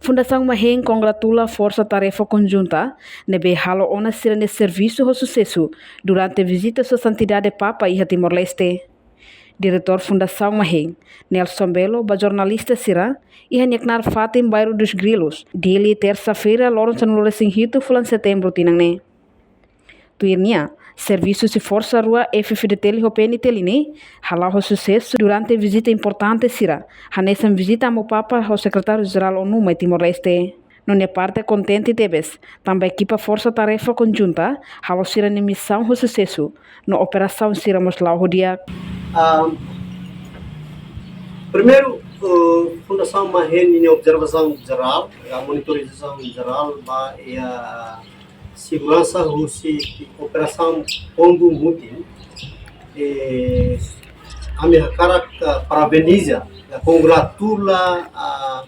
Fundação Maheng Kongratula Forsa Tarefa Konjunta nebe halo ona sira nesse serviço ho Susesu durante a visita à sua santidade Papa e Timor-Leste. Diretor Fundação Maheng, Nelson Belo, ba jornalista sira, e haneknar fatim bairro dos Grilos, dele terça-feira, Lawrence no Loresinhito, fulan setembro tinangne. Tuirnia, serviço se força rua FF de tele hopeni teline, halau ho Susesu durante a visita importante sira, hanesan visita ao Papa ao secretário-geral ONU mai Timor-Leste. Nune parte contente debes, também equipa Forsa Tarefa Konjunta, halau sira na missão ho Susesu, na operação sira moslau ho dia. Primeiro, Fundação Maheng em observação geral, a monitorização geral e a segurança russa, operação Konjunta, a minha cara parabeniza, congratula a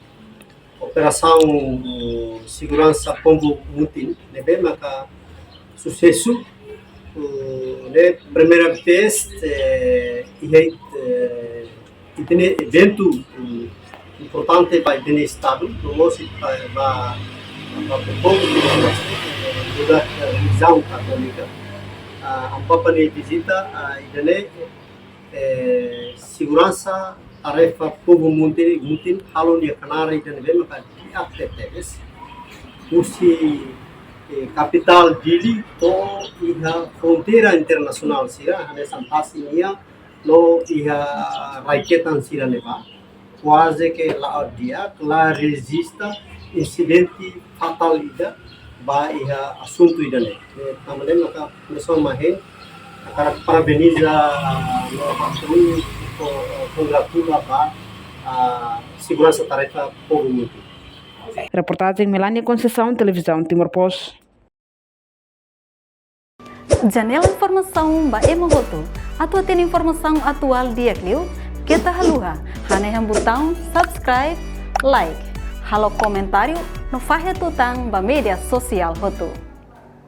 operação segurança Konjunta, né, bem, mas Susesu, né, primeira vez, e tem evento importante para o estado, promoção para o povo da religião católica. A Papa ne visita e tem segurança tarefa povo mutin halo dia canara e tem bem mas actores. Usi capital Dili to iha fronteira internacional sira nessa pasinia no iha raiketan sira neva quase que lá dia lá resista incidente fatal ida ba iha assunto ida ne tamane maka Fundação Maheng parabeniza no patrulho congratula ba segurança tarefa povo mutin. Reportagem Melania Conceição, Televisão Timor-Post. Janela informação ba emogoto. Atua tem informação atual dia clio. Kita haluha. Haneham botão subscribe, like. Halo comentário no fahe tutang ba media sosial hotu.